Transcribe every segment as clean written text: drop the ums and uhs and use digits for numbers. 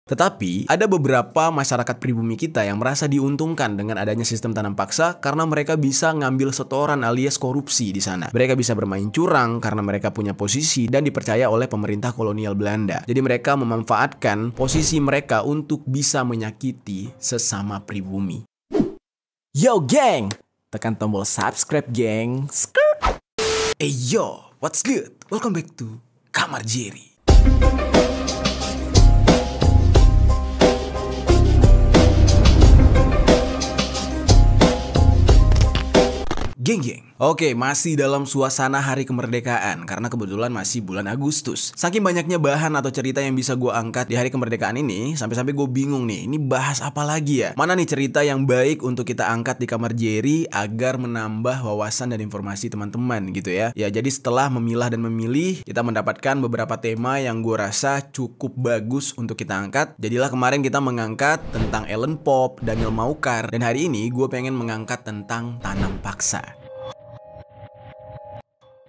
Tetapi, ada beberapa masyarakat pribumi kita yang merasa diuntungkan dengan adanya sistem tanam paksa karena mereka bisa ngambil setoran alias korupsi di sana. Mereka bisa bermain curang karena mereka punya posisi dan dipercaya oleh pemerintah kolonial Belanda. Jadi mereka memanfaatkan posisi mereka untuk bisa menyakiti sesama pribumi. Yo geng! Tekan tombol subscribe geng. Hey yo, what's good? Welcome back to Kamar Jerry. Geng. Oke, masih dalam suasana hari kemerdekaan karena kebetulan masih bulan Agustus. Saking banyaknya bahan atau cerita yang bisa gue angkat di hari kemerdekaan ini, sampai-sampai gue bingung nih, ini bahas apa lagi ya? Mana nih cerita yang baik untuk kita angkat di Kamar Jerry agar menambah wawasan dan informasi teman-teman gitu ya. Ya, jadi setelah memilah dan memilih, kita mendapatkan beberapa tema yang gue rasa cukup bagus untuk kita angkat. Jadilah kemarin kita mengangkat tentang Ellen Pope, Daniel Mauchar, dan hari ini gue pengen mengangkat tentang tanam paksa.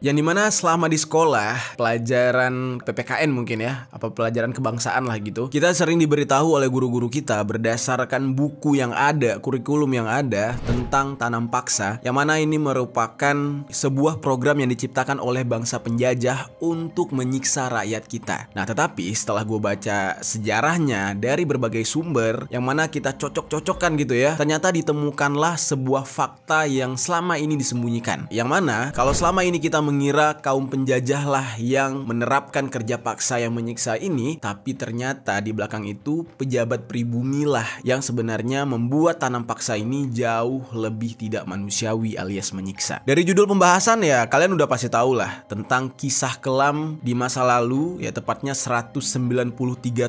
Yang dimana selama di sekolah, pelajaran PPKN mungkin ya, apa pelajaran kebangsaan lah gitu, kita sering diberitahu oleh guru-guru kita berdasarkan buku yang ada, kurikulum yang ada tentang tanam paksa, yang mana ini merupakan sebuah program yang diciptakan oleh bangsa penjajah untuk menyiksa rakyat kita. Nah, tetapi setelah gue baca sejarahnya dari berbagai sumber, yang mana kita cocok-cocokkan gitu ya, ternyata ditemukanlah sebuah fakta yang selama ini disembunyikan. Yang mana kalau selama ini kita mengira kaum penjajah lah yang menerapkan kerja paksa yang menyiksa ini, tapi ternyata di belakang itu pejabat pribumi lah yang sebenarnya membuat tanam paksa ini jauh lebih tidak manusiawi alias menyiksa. Dari judul pembahasan ya kalian udah pasti tahu lah tentang kisah kelam di masa lalu, ya tepatnya 193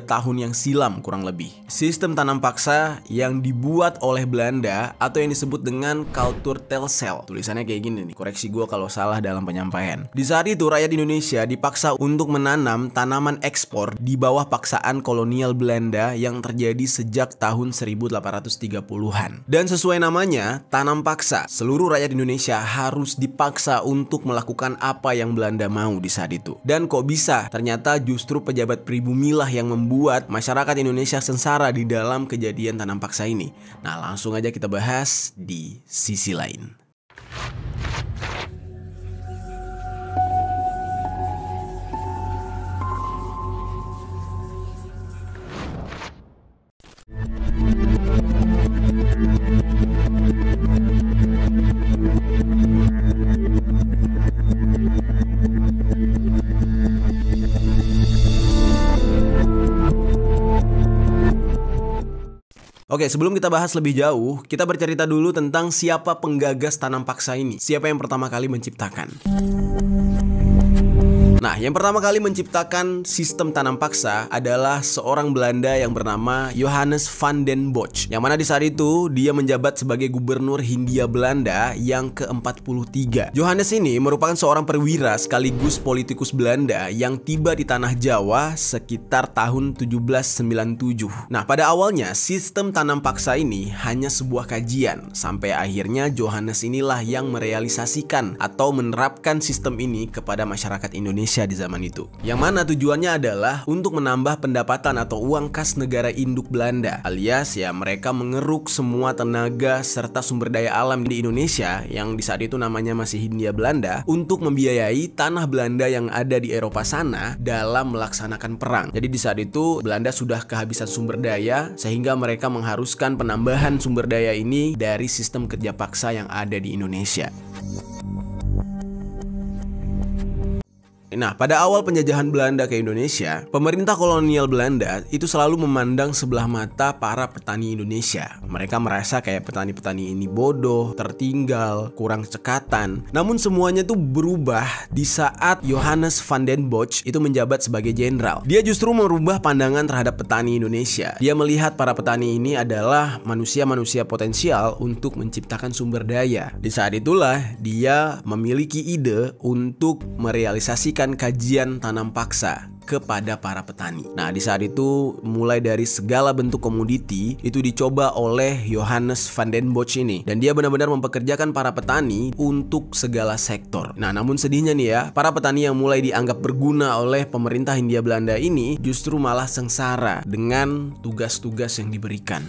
tahun yang silam kurang lebih. Sistem tanam paksa yang dibuat oleh Belanda atau yang disebut dengan Kulturtelcel. Tulisannya kayak gini nih, koreksi gue kalau salah dalam penyampaian. Di saat itu rakyat Indonesia dipaksa untuk menanam tanaman ekspor di bawah paksaan kolonial Belanda yang terjadi sejak tahun 1830-an. Dan sesuai namanya, tanam paksa, seluruh rakyat Indonesia harus dipaksa untuk melakukan apa yang Belanda mau di saat itu. Dan kok bisa? Ternyata justru pejabat pribumi lah yang membuat masyarakat Indonesia sengsara di dalam kejadian tanam paksa ini. Nah, langsung aja kita bahas di sisi lain. Oke, sebelum kita bahas lebih jauh, kita bercerita dulu tentang siapa penggagas tanam paksa ini. Siapa yang pertama kali menciptakan? Nah, yang pertama kali menciptakan sistem tanam paksa adalah seorang Belanda yang bernama Johannes van den Bosch, yang mana di saat itu dia menjabat sebagai gubernur Hindia Belanda yang ke-43. Johannes ini merupakan seorang perwira sekaligus politikus Belanda yang tiba di tanah Jawa sekitar tahun 1797. Nah, pada awalnya sistem tanam paksa ini hanya sebuah kajian, sampai akhirnya Johannes inilah yang merealisasikan atau menerapkan sistem ini kepada masyarakat Indonesia di zaman itu. Yang mana tujuannya adalah untuk menambah pendapatan atau uang kas negara induk Belanda, alias ya mereka mengeruk semua tenaga serta sumber daya alam di Indonesia yang di saat itu namanya masih Hindia Belanda untuk membiayai tanah Belanda yang ada di Eropa sana dalam melaksanakan perang. Jadi di saat itu Belanda sudah kehabisan sumber daya sehingga mereka mengharuskan penambahan sumber daya ini dari sistem kerja paksa yang ada di Indonesia. Nah, pada awal penjajahan Belanda ke Indonesia, pemerintah kolonial Belanda itu selalu memandang sebelah mata para petani Indonesia. Mereka merasa kayak petani-petani ini bodoh, tertinggal, kurang cekatan. Namun semuanya tuh berubah di saat Johannes van den Bosch itu menjabat sebagai jenderal. Dia justru merubah pandangan terhadap petani Indonesia. Dia melihat para petani ini adalah manusia-manusia potensial untuk menciptakan sumber daya. Di saat itulah dia memiliki ide untuk merealisasikan kajian tanam paksa. kepada para petani. Nah, di saat itu mulai dari segala bentuk komoditi itu dicoba oleh Johannes van den Bosch ini, dan dia benar-benar mempekerjakan para petani untuk segala sektor. Nah, namun sedihnya nih ya, para petani yang mulai dianggap berguna oleh pemerintah Hindia Belanda ini justru malah sengsara dengan tugas-tugas yang diberikan.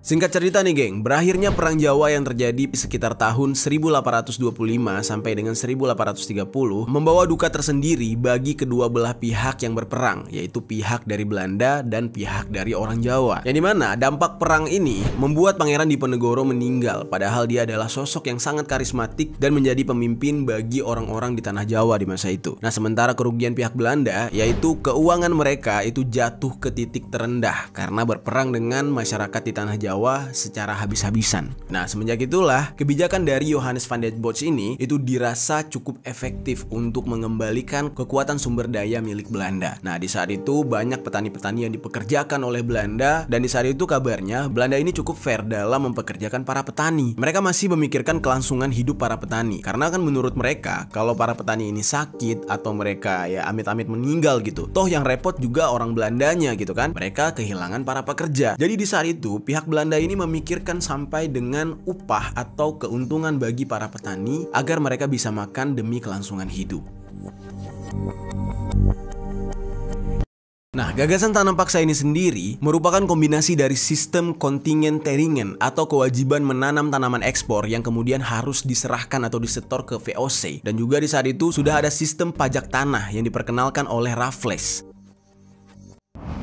Singkat cerita nih geng, berakhirnya Perang Jawa yang terjadi sekitar tahun 1825 sampai dengan 1830 membawa duka tersendiri bagi kedua belah pihak yang berperang, yaitu pihak dari Belanda dan pihak dari orang Jawa. Yang dimana dampak perang ini membuat Pangeran Diponegoro meninggal, padahal dia adalah sosok yang sangat karismatik dan menjadi pemimpin bagi orang-orang di tanah Jawa di masa itu. Nah, sementara kerugian pihak Belanda, yaitu keuangan mereka itu jatuh ke titik terendah karena berperang dengan masyarakat di tanah Jawa secara habis-habisan. Nah, semenjak itulah kebijakan dari Johannes van den Bosch ini itu dirasa cukup efektif untuk mengembalikan kekuatan sumber daya milik Belanda. Nah, di saat itu banyak petani-petani yang dipekerjakan oleh Belanda, dan di saat itu kabarnya Belanda ini cukup fair dalam mempekerjakan para petani. Mereka masih memikirkan kelangsungan hidup para petani, karena kan menurut mereka kalau para petani ini sakit atau mereka ya amit-amit meninggal gitu, toh yang repot juga orang Belandanya gitu kan. Mereka kehilangan para pekerja. Jadi di saat itu pihak Belanda ini memikirkan sampai dengan upah atau keuntungan bagi para petani agar mereka bisa makan demi kelangsungan hidup. Nah, gagasan tanam paksa ini sendiri merupakan kombinasi dari sistem kontingenteringen atau kewajiban menanam tanaman ekspor yang kemudian harus diserahkan atau disetor ke VOC, dan juga di saat itu sudah ada sistem pajak tanah yang diperkenalkan oleh Raffles.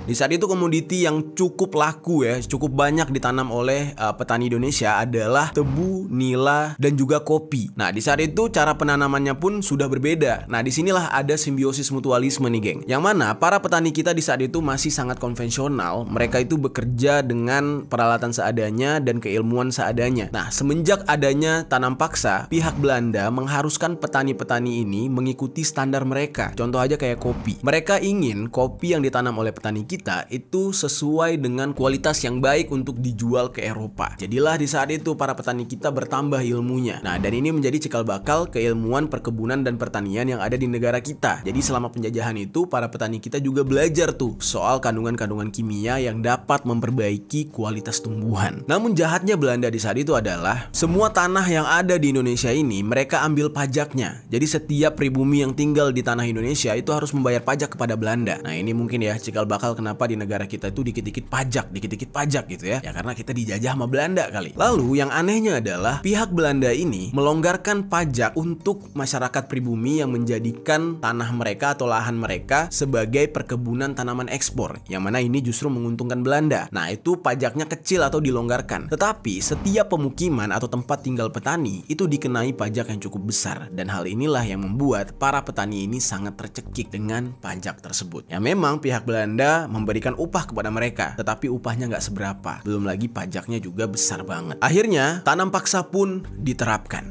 Di saat itu komoditi yang cukup laku ya, cukup banyak ditanam oleh petani Indonesia adalah tebu, nila, dan juga kopi. Nah, di saat itu cara penanamannya pun sudah berbeda. Nah, disinilah ada simbiosis mutualisme nih geng, yang mana para petani kita di saat itu masih sangat konvensional. Mereka itu bekerja dengan peralatan seadanya dan keilmuan seadanya. Nah, semenjak adanya tanam paksa, pihak Belanda mengharuskan petani-petani ini mengikuti standar mereka. Contoh aja kayak kopi. Mereka ingin kopi yang ditanam oleh petani kita itu sesuai dengan kualitas yang baik untuk dijual ke Eropa. Jadilah di saat itu para petani kita bertambah ilmunya. Nah, dan ini menjadi cikal bakal keilmuan perkebunan dan pertanian yang ada di negara kita. Jadi selama penjajahan itu para petani kita juga belajar tuh soal kandungan-kandungan kimia yang dapat memperbaiki kualitas tumbuhan. Namun jahatnya Belanda di saat itu adalah semua tanah yang ada di Indonesia ini mereka ambil pajaknya. Jadi setiap pribumi yang tinggal di tanah Indonesia itu harus membayar pajak kepada Belanda. Nah, ini mungkin ya cikal bakal kenapa di negara kita itu dikit-dikit pajak gitu ya. Ya karena kita dijajah sama Belanda kali. Lalu yang anehnya adalah pihak Belanda ini melonggarkan pajak untuk masyarakat pribumi yang menjadikan tanah mereka atau lahan mereka sebagai perkebunan tanaman ekspor, yang mana ini justru menguntungkan Belanda. Nah, itu pajaknya kecil atau dilonggarkan. Tetapi setiap pemukiman atau tempat tinggal petani itu dikenai pajak yang cukup besar, dan hal inilah yang membuat para petani ini sangat tercekik dengan pajak tersebut. Ya memang pihak Belanda memberikan upah kepada mereka, tetapi upahnya nggak seberapa. Belum lagi pajaknya juga besar banget. Akhirnya tanam paksa pun diterapkan.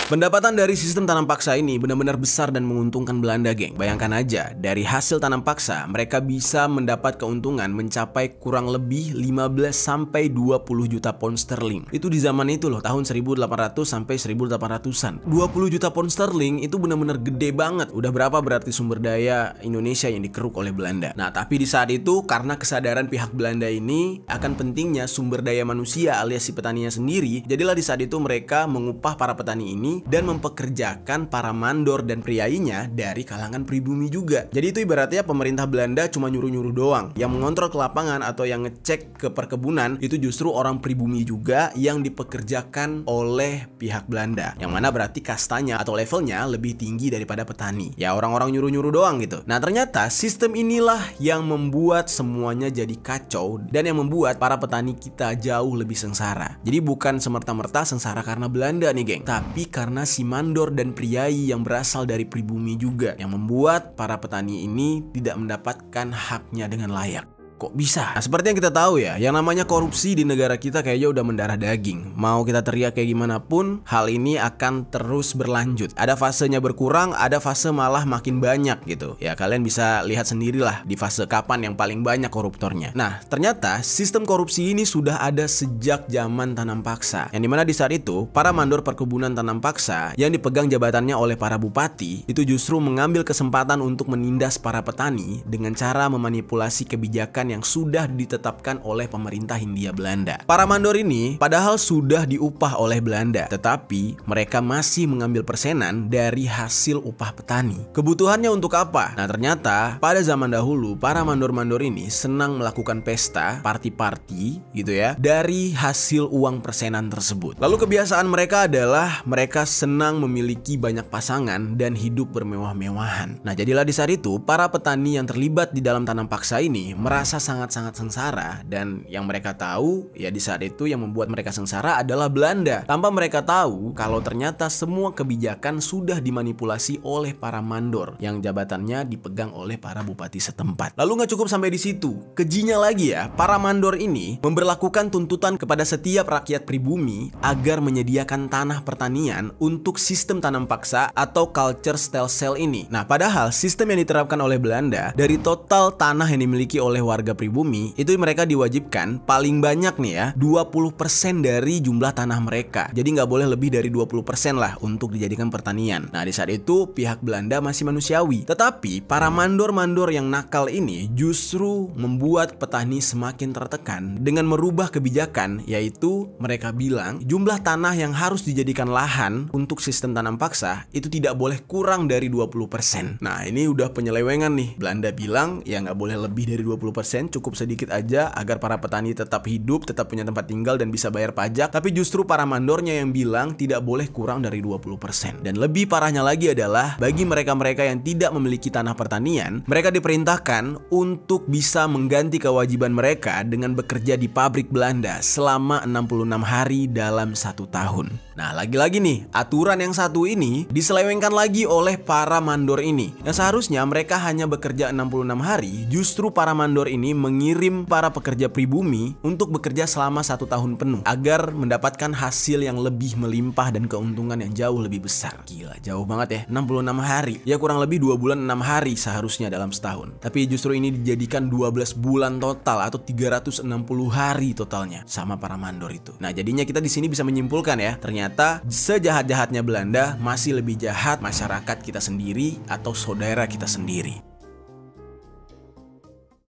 Pendapatan dari sistem tanam paksa ini benar-benar besar dan menguntungkan Belanda, geng. Bayangkan aja, dari hasil tanam paksa, mereka bisa mendapat keuntungan mencapai kurang lebih 15 sampai 20 juta pound sterling. Itu di zaman itu loh, tahun 1800 sampai 1800-an. 20 juta pound sterling itu benar-benar gede banget. Udah berapa berarti sumber daya Indonesia yang dikeruk oleh Belanda. Nah, tapi di saat itu karena kesadaran pihak Belanda ini akan pentingnya sumber daya manusia alias si petaninya sendiri, jadilah di saat itu mereka mengupah para petani ini dan mempekerjakan para mandor dan priainya dari kalangan pribumi juga. Jadi itu ibaratnya pemerintah Belanda cuma nyuruh-nyuruh doang. Yang mengontrol ke lapangan atau yang ngecek ke perkebunan itu justru orang pribumi juga yang dipekerjakan oleh pihak Belanda. Yang mana berarti kastanya atau levelnya lebih tinggi daripada petani. Ya orang-orang nyuruh-nyuruh doang gitu. Nah, ternyata sistem inilah yang membuat semuanya jadi kacau dan yang membuat para petani kita jauh lebih sengsara. Jadi bukan semerta-merta sengsara karena Belanda nih, geng, tapi karena si mandor dan priai yang berasal dari pribumi juga, yang membuat para petani ini tidak mendapatkan haknya dengan layak. Kok bisa? Nah, seperti yang kita tahu ya, yang namanya korupsi di negara kita kayaknya udah mendarah daging. Mau kita teriak kayak gimana pun, hal ini akan terus berlanjut. Ada fasenya berkurang, ada fase malah makin banyak gitu. Ya kalian bisa lihat sendirilah di fase kapan yang paling banyak koruptornya. Nah, ternyata sistem korupsi ini sudah ada sejak zaman tanam paksa. Yang dimana di saat itu, para mandor perkebunan tanam paksa yang dipegang jabatannya oleh para bupati itu justru mengambil kesempatan untuk menindas para petani dengan cara memanipulasi kebijakan yang sudah ditetapkan oleh pemerintah Hindia Belanda. Para mandor ini padahal sudah diupah oleh Belanda, tetapi mereka masih mengambil persenan dari hasil upah petani. Kebutuhannya untuk apa? Nah, ternyata pada zaman dahulu para mandor-mandor ini senang melakukan pesta, party-party gitu ya, dari hasil uang persenan tersebut. Lalu kebiasaan mereka adalah mereka senang memiliki banyak pasangan dan hidup bermewah-mewahan. Nah, jadilah di saat itu para petani yang terlibat di dalam tanam paksa ini merasa sangat-sangat sengsara, dan yang mereka tahu ya di saat itu yang membuat mereka sengsara adalah Belanda, tanpa mereka tahu kalau ternyata semua kebijakan sudah dimanipulasi oleh para mandor yang jabatannya dipegang oleh para bupati setempat. Lalu nggak cukup sampai di situ, kejinya lagi ya, para mandor ini memberlakukan tuntutan kepada setiap rakyat pribumi agar menyediakan tanah pertanian untuk sistem tanam paksa atau culture style cell ini. Nah, padahal sistem yang diterapkan oleh Belanda, dari total tanah yang dimiliki oleh warga pribumi itu mereka diwajibkan paling banyak nih ya 20% dari jumlah tanah mereka. Jadi nggak boleh lebih dari 20% lah untuk dijadikan pertanian. Nah, di saat itu pihak Belanda masih manusiawi. Tetapi para mandor-mandor yang nakal ini justru membuat petani semakin tertekan dengan merubah kebijakan, yaitu mereka bilang jumlah tanah yang harus dijadikan lahan untuk sistem tanam paksa itu tidak boleh kurang dari 20%. Nah, ini udah penyelewengan nih. Belanda bilang ya nggak boleh lebih dari 20%, cukup sedikit aja agar para petani tetap hidup, tetap punya tempat tinggal dan bisa bayar pajak. Tapi justru para mandornya yang bilang tidak boleh kurang dari 20%. Dan lebih parahnya lagi adalah bagi mereka-mereka yang tidak memiliki tanah pertanian, mereka diperintahkan untuk bisa mengganti kewajiban mereka dengan bekerja di pabrik Belanda selama 66 hari dalam 1 tahun. Nah, lagi-lagi nih, aturan yang satu ini diselewengkan lagi oleh para mandor ini. Yang seharusnya mereka hanya bekerja 66 hari, justru para mandor ini mengirim para pekerja pribumi untuk bekerja selama 1 tahun penuh agar mendapatkan hasil yang lebih melimpah dan keuntungan yang jauh lebih besar. Gila, jauh banget ya, 66 hari. Ya kurang lebih 2 bulan 6 hari seharusnya dalam setahun. Tapi justru ini dijadikan 12 bulan total atau 360 hari totalnya sama para mandor itu. Nah, jadinya kita di sini bisa menyimpulkan ya, ternyata sejahat-jahatnya Belanda masih lebih jahat masyarakat kita sendiri atau saudara kita sendiri.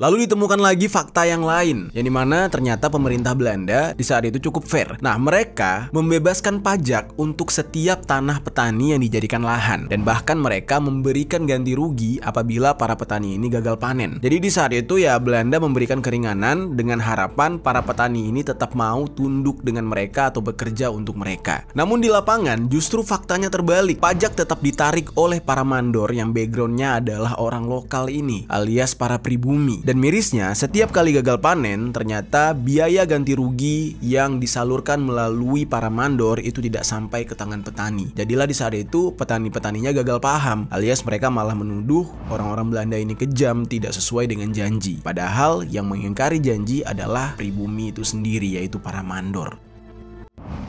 Lalu ditemukan lagi fakta yang lain, yang dimana ternyata pemerintah Belanda di saat itu cukup fair. Nah, mereka membebaskan pajak untuk setiap tanah petani yang dijadikan lahan, dan bahkan mereka memberikan ganti rugi apabila para petani ini gagal panen. Jadi di saat itu ya Belanda memberikan keringanan dengan harapan para petani ini tetap mau tunduk dengan mereka atau bekerja untuk mereka. Namun di lapangan justru faktanya terbalik. Pajak tetap ditarik oleh para mandor yang backgroundnya adalah orang lokal ini, alias para pribumi. Dan mirisnya, setiap kali gagal panen, ternyata biaya ganti rugi yang disalurkan melalui para mandor itu tidak sampai ke tangan petani. Jadilah di saat itu petani-petaninya gagal paham, alias mereka malah menuduh orang-orang Belanda ini kejam, tidak sesuai dengan janji. Padahal yang mengingkari janji adalah pribumi itu sendiri, yaitu para mandor.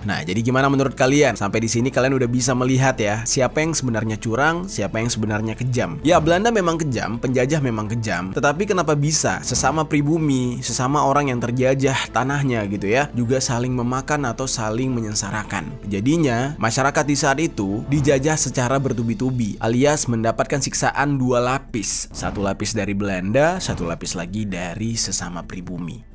Nah, jadi gimana menurut kalian? Sampai di sini kalian udah bisa melihat ya, siapa yang sebenarnya curang, siapa yang sebenarnya kejam. Ya, Belanda memang kejam, penjajah memang kejam, tetapi kenapa bisa sesama pribumi, sesama orang yang terjajah tanahnya gitu ya, juga saling memakan atau saling menyengsarakan. Jadinya, masyarakat di saat itu dijajah secara bertubi-tubi, alias mendapatkan siksaan 2 lapis. 1 lapis dari Belanda, 1 lapis lagi dari sesama pribumi.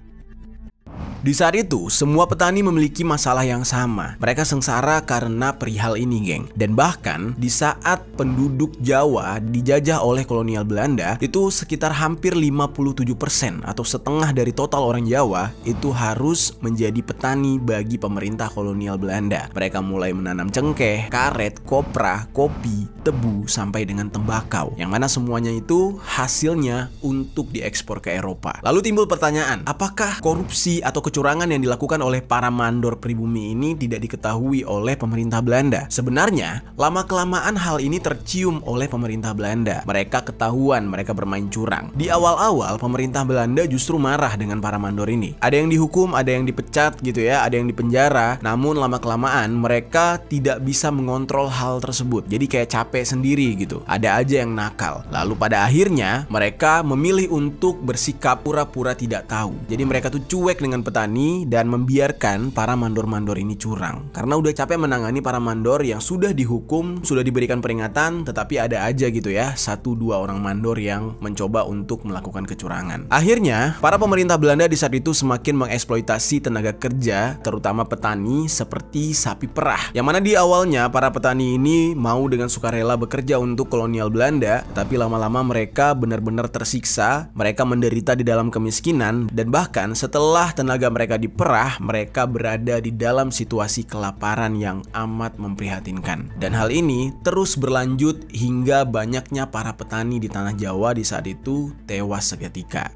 Di saat itu, semua petani memiliki masalah yang sama. Mereka sengsara karena perihal ini, geng. Dan bahkan, di saat penduduk Jawa dijajah oleh kolonial Belanda, itu sekitar hampir 57% atau setengah dari total orang Jawa itu harus menjadi petani bagi pemerintah kolonial Belanda. Mereka mulai menanam cengkeh, karet, kopra, kopi, tebu, sampai dengan tembakau. Yang mana semuanya itu hasilnya untuk diekspor ke Eropa. Lalu timbul pertanyaan, apakah korupsi atau kecurangan yang dilakukan oleh para mandor pribumi ini tidak diketahui oleh pemerintah Belanda. Sebenarnya, lama-kelamaan hal ini tercium oleh pemerintah Belanda. Mereka ketahuan mereka bermain curang. Di awal-awal, pemerintah Belanda justru marah dengan para mandor ini. Ada yang dihukum, ada yang dipecat gitu ya, ada yang dipenjara. Namun lama-kelamaan mereka tidak bisa mengontrol hal tersebut. Jadi kayak capek sendiri gitu. Ada aja yang nakal. Lalu pada akhirnya mereka memilih untuk bersikap pura-pura tidak tahu. Jadi mereka tuh cuek dengan petani dan membiarkan para mandor-mandor ini curang. Karena udah capek menangani para mandor yang sudah dihukum, sudah diberikan peringatan, tetapi ada aja gitu ya, 1-2 orang mandor yang mencoba untuk melakukan kecurangan. Akhirnya, para pemerintah Belanda di saat itu semakin mengeksploitasi tenaga kerja, terutama petani seperti sapi perah. Yang mana di awalnya para petani ini mau dengan sukarela bekerja untuk kolonial Belanda, tapi lama-lama mereka benar-benar tersiksa, mereka menderita di dalam kemiskinan, dan bahkan setelah tenaga mereka diperah, mereka berada di dalam situasi kelaparan yang amat memprihatinkan. Dan hal ini terus berlanjut hingga banyaknya para petani di tanah Jawa di saat itu tewas seketika.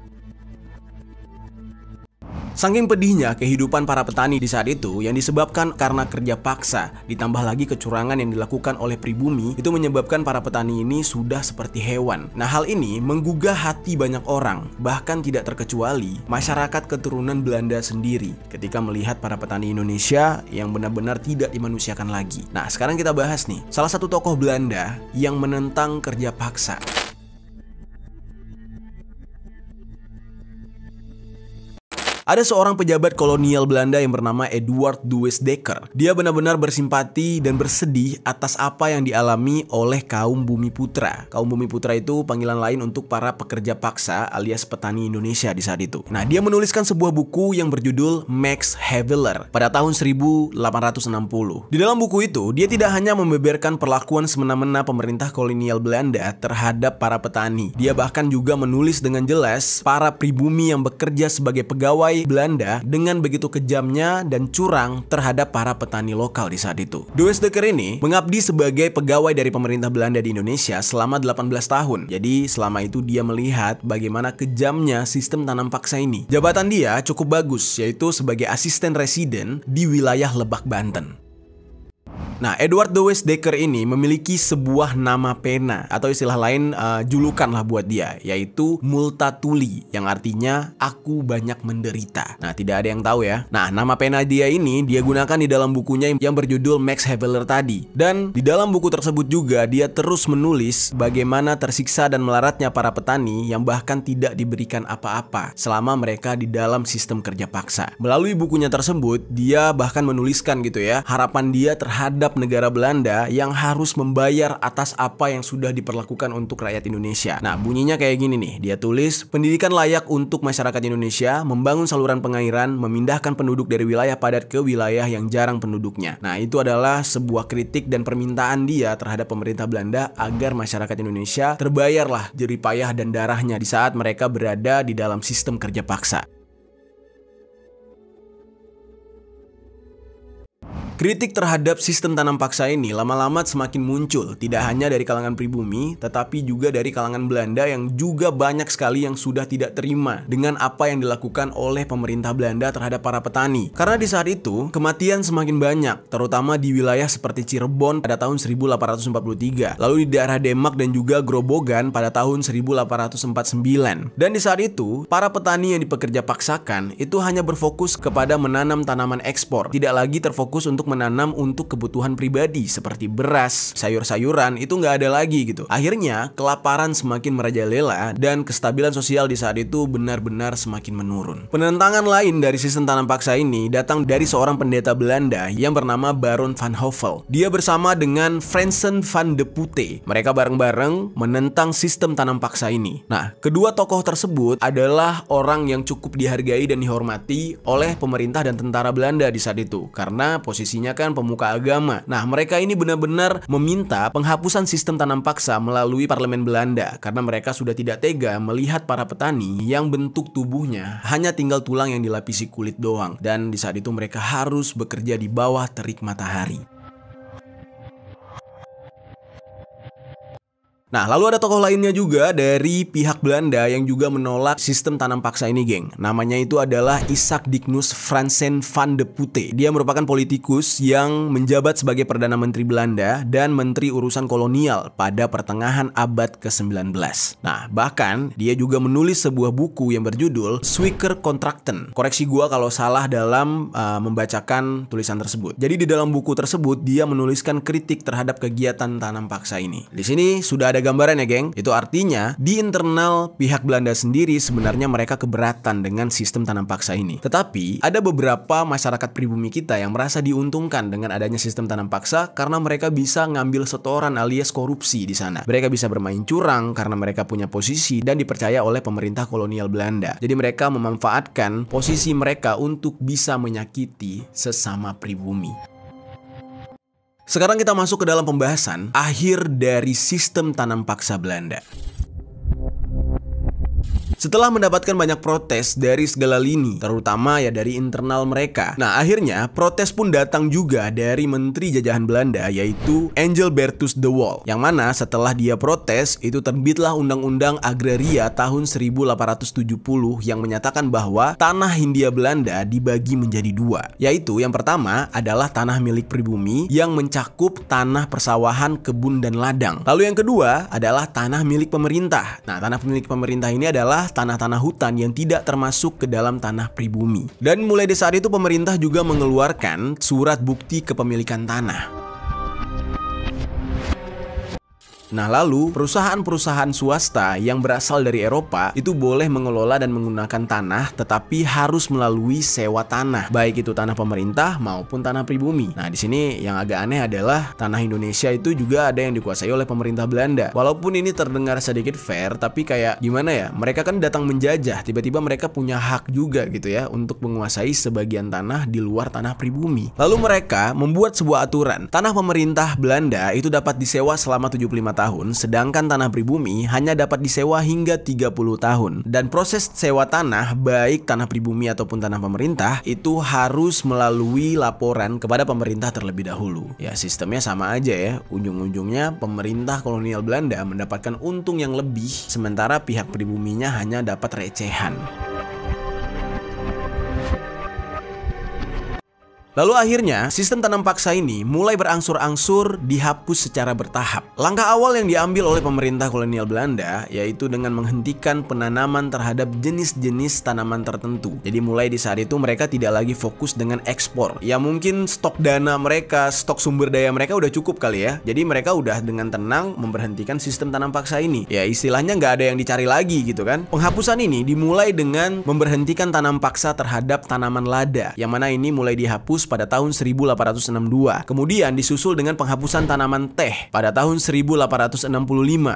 Saking pedihnya kehidupan para petani di saat itu yang disebabkan karena kerja paksa, ditambah lagi kecurangan yang dilakukan oleh pribumi, itu menyebabkan para petani ini sudah seperti hewan. Nah, hal ini menggugah hati banyak orang, bahkan tidak terkecuali masyarakat keturunan Belanda sendiri ketika melihat para petani Indonesia yang benar-benar tidak dimanusiakan lagi. Nah, sekarang kita bahas nih, salah satu tokoh Belanda yang menentang kerja paksa. Ada seorang pejabat kolonial Belanda yang bernama Eduard de Westdekker. Dia benar-benar bersimpati dan bersedih atas apa yang dialami oleh kaum Bumi Putra. Kaum Bumi Putra itu panggilan lain untuk para pekerja paksa alias petani Indonesia di saat itu. Nah, dia menuliskan sebuah buku yang berjudul Max Havelaar pada tahun 1860. Di dalam buku itu, dia tidak hanya membeberkan perlakuan semena-mena pemerintah kolonial Belanda terhadap para petani. Dia bahkan juga menulis dengan jelas para pribumi yang bekerja sebagai pegawai Belanda dengan begitu kejamnya dan curang terhadap para petani lokal di saat itu. De Westdekker ini mengabdi sebagai pegawai dari pemerintah Belanda di Indonesia selama 18 tahun. Jadi selama itu dia melihat bagaimana kejamnya sistem tanam paksa ini. Jabatan dia cukup bagus, yaitu sebagai asisten residen di wilayah Lebak, Banten. Nah, Eduard de Westdekker ini memiliki sebuah nama pena atau istilah lain julukan lah buat dia, yaitu Multatuli, yang artinya aku banyak menderita. Nah, tidak ada yang tahu ya. Nah, nama pena dia ini dia gunakan di dalam bukunya yang berjudul Max Havelaar tadi. Dan di dalam buku tersebut juga dia terus menulis bagaimana tersiksa dan melaratnya para petani yang bahkan tidak diberikan apa-apa selama mereka di dalam sistem kerja paksa. Melalui bukunya tersebut, dia bahkan menuliskan gitu ya, harapan dia terhadap negara Belanda yang harus membayar atas apa yang sudah diperlakukan untuk rakyat Indonesia. Nah, bunyinya kayak gini nih. Dia tulis, pendidikan layak untuk masyarakat Indonesia, membangun saluran pengairan, memindahkan penduduk dari wilayah padat ke wilayah yang jarang penduduknya. Nah, itu adalah sebuah kritik dan permintaan dia terhadap pemerintah Belanda agar masyarakat Indonesia terbayarlah jerih payah dan darahnya di saat mereka berada di dalam sistem kerja paksa. Kritik terhadap sistem tanam paksa ini lama-lama semakin muncul, tidak hanya dari kalangan pribumi, tetapi juga dari kalangan Belanda yang juga banyak sekali yang sudah tidak terima dengan apa yang dilakukan oleh pemerintah Belanda terhadap para petani. Karena di saat itu, kematian semakin banyak, terutama di wilayah seperti Cirebon pada tahun 1843, lalu di daerah Demak dan juga Grobogan pada tahun 1849. Dan di saat itu, para petani yang dipekerja paksakan itu hanya berfokus kepada menanam tanaman ekspor, tidak lagi terfokus untuk menanam untuk kebutuhan pribadi seperti beras, sayur-sayuran, itu nggak ada lagi gitu. Akhirnya kelaparan semakin merajalela dan kestabilan sosial di saat itu benar-benar semakin menurun. Penentangan lain dari sistem tanam paksa ini datang dari seorang pendeta Belanda yang bernama Baron van Hövell. Dia bersama dengan Fransen van de Putte. Mereka bareng-bareng menentang sistem tanam paksa ini. Nah, kedua tokoh tersebut adalah orang yang cukup dihargai dan dihormati oleh pemerintah dan tentara Belanda di saat itu karena posisinya kan pemuka agama. Nah, mereka ini benar-benar meminta penghapusan sistem tanam paksa melalui parlemen Belanda karena mereka sudah tidak tega melihat para petani yang bentuk tubuhnya hanya tinggal tulang yang dilapisi kulit doang, dan di saat itu mereka harus bekerja di bawah terik matahari. Nah, lalu ada tokoh lainnya juga dari pihak Belanda yang juga menolak sistem tanam paksa ini, geng. Namanya itu adalah Isaac Dignus Fransen van de Putte. Dia merupakan politikus yang menjabat sebagai Perdana Menteri Belanda dan Menteri Urusan Kolonial pada pertengahan abad ke-19. Nah, bahkan dia juga menulis sebuah buku yang berjudul Zwicker Contracten. Koreksi gua kalau salah dalam membacakan tulisan tersebut. Jadi di dalam buku tersebut dia menuliskan kritik terhadap kegiatan tanam paksa ini. Di sini sudah ada gambaran ya, geng. Itu artinya di internal pihak Belanda sendiri sebenarnya mereka keberatan dengan sistem tanam paksa ini. Tetapi ada beberapa masyarakat pribumi kita yang merasa diuntungkan dengan adanya sistem tanam paksa karena mereka bisa ngambil setoran alias korupsi di sana. Mereka bisa bermain curang karena mereka punya posisi dan dipercaya oleh pemerintah kolonial Belanda. Jadi mereka memanfaatkan posisi mereka untuk bisa menyakiti sesama pribumi. Sekarang kita masuk ke dalam pembahasan akhir dari sistem tanam paksa Belanda. Setelah mendapatkan banyak protes dari segala lini, terutama ya dari internal mereka. Nah, akhirnya protes pun datang juga dari Menteri Jajahan Belanda, yaitu Engelbertus de Waal. Yang mana setelah dia protes, itu terbitlah Undang-Undang Agraria tahun 1870 yang menyatakan bahwa tanah Hindia Belanda dibagi menjadi dua. Yaitu yang pertama adalah tanah milik pribumi yang mencakup tanah persawahan, kebun, dan ladang. Lalu yang kedua adalah tanah milik pemerintah. Nah, tanah milik pemerintah ini adalah tanah-tanah hutan yang tidak termasuk ke dalam tanah pribumi. Dan mulai dari saat itu pemerintah juga mengeluarkan surat bukti kepemilikan tanah. Nah, lalu perusahaan-perusahaan swasta yang berasal dari Eropa itu boleh mengelola dan menggunakan tanah, tetapi harus melalui sewa tanah, baik itu tanah pemerintah maupun tanah pribumi. Nah, di sini yang agak aneh adalah tanah Indonesia itu juga ada yang dikuasai oleh pemerintah Belanda. Walaupun ini terdengar sedikit fair, tapi kayak gimana ya? Mereka kan datang menjajah, tiba-tiba mereka punya hak juga gitu ya untuk menguasai sebagian tanah di luar tanah pribumi. Lalu mereka membuat sebuah aturan, tanah pemerintah Belanda itu dapat disewa selama 75 tahun, sedangkan tanah pribumi hanya dapat disewa hingga 30 tahun. Dan proses sewa tanah, baik tanah pribumi ataupun tanah pemerintah, itu harus melalui laporan kepada pemerintah terlebih dahulu. Ya, sistemnya sama aja ya. Ujung-ujungnya pemerintah kolonial Belanda mendapatkan untung yang lebih, sementara pihak pribuminya hanya dapat recehan. Lalu akhirnya sistem tanam paksa ini mulai berangsur-angsur dihapus secara bertahap. Langkah awal yang diambil oleh pemerintah kolonial Belanda yaitu dengan menghentikan penanaman terhadap jenis-jenis tanaman tertentu. Jadi mulai di saat itu mereka tidak lagi fokus dengan ekspor. Ya mungkin stok dana mereka, stok sumber daya mereka udah cukup kali ya. Jadi mereka udah dengan tenang memberhentikan sistem tanam paksa ini. Ya istilahnya nggak ada yang dicari lagi gitu kan. Penghapusan ini dimulai dengan memberhentikan tanam paksa terhadap tanaman lada, yang mana ini mulai dihapus pada tahun 1862. Kemudian disusul dengan penghapusan tanaman teh pada tahun 1865.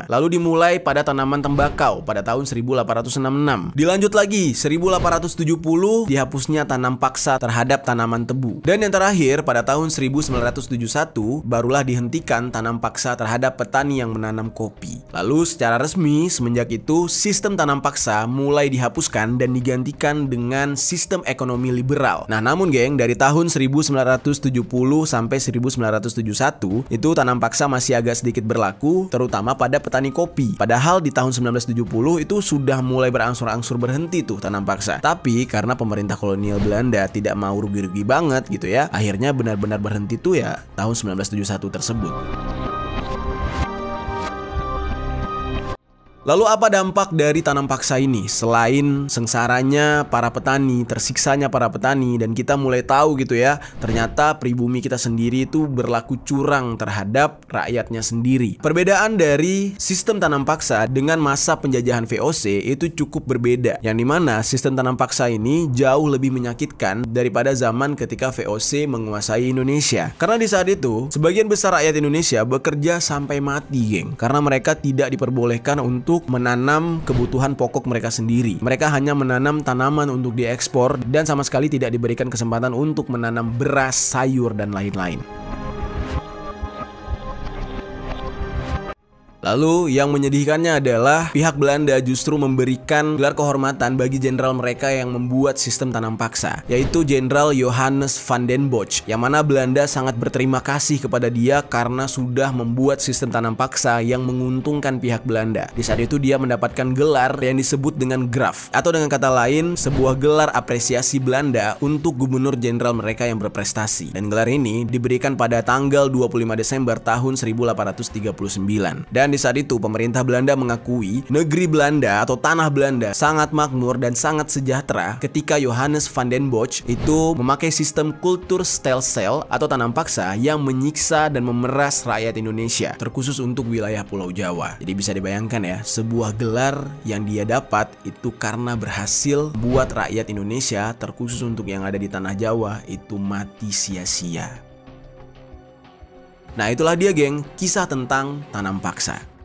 Lalu dimulai pada tanaman tembakau pada tahun 1866. Dilanjut lagi 1870 dihapusnya tanam paksa terhadap tanaman tebu. Dan yang terakhir pada tahun 1971 barulah dihentikan tanam paksa terhadap petani yang menanam kopi. Lalu secara resmi semenjak itu sistem tanam paksa mulai dihapuskan dan digantikan dengan sistem ekonomi liberal. Nah, namun geng, dari tahun 1970 sampai 1971 itu tanam paksa masih agak sedikit berlaku, terutama pada petani kopi. Padahal di tahun 1970 itu sudah mulai berangsur-angsur berhenti tuh tanam paksa. Tapi karena pemerintah kolonial Belanda tidak mau rugi-rugi banget gitu ya, akhirnya benar-benar berhenti tuh ya tahun 1971 tersebut. Lalu apa dampak dari tanam paksa ini? Selain sengsaranya para petani, tersiksanya para petani, dan kita mulai tahu gitu ya, ternyata pribumi kita sendiri itu berlaku curang terhadap rakyatnya sendiri. Perbedaan dari sistem tanam paksa dengan masa penjajahan VOC itu cukup berbeda, yang dimana sistem tanam paksa ini jauh lebih menyakitkan daripada zaman ketika VOC menguasai Indonesia. Karena di saat itu, sebagian besar rakyat Indonesia bekerja sampai mati, geng, karena mereka tidak diperbolehkan untuk menanam kebutuhan pokok mereka sendiri. Mereka hanya menanam tanaman untuk diekspor dan sama sekali tidak diberikan kesempatan untuk menanam beras, sayur, dan lain-lain. Lalu yang menyedihkannya adalah pihak Belanda justru memberikan gelar kehormatan bagi jenderal mereka yang membuat sistem tanam paksa, yaitu Jenderal Johannes van den Bosch, yang mana Belanda sangat berterima kasih kepada dia karena sudah membuat sistem tanam paksa yang menguntungkan pihak Belanda. Di saat itu dia mendapatkan gelar yang disebut dengan Graaf, atau dengan kata lain sebuah gelar apresiasi Belanda untuk gubernur jenderal mereka yang berprestasi. Dan gelar ini diberikan pada tanggal 25 Desember tahun 1839. Dan di saat itu pemerintah Belanda mengakui negeri Belanda atau tanah Belanda sangat makmur dan sangat sejahtera ketika Johannes van den Bosch itu memakai sistem kultur stelsel atau tanam paksa yang menyiksa dan memeras rakyat Indonesia, terkhusus untuk wilayah Pulau Jawa. Jadi bisa dibayangkan ya, sebuah gelar yang dia dapat itu karena berhasil buat rakyat Indonesia, terkhusus untuk yang ada di tanah Jawa, itu mati sia-sia. Nah itulah dia geng, kisah tentang tanam paksa.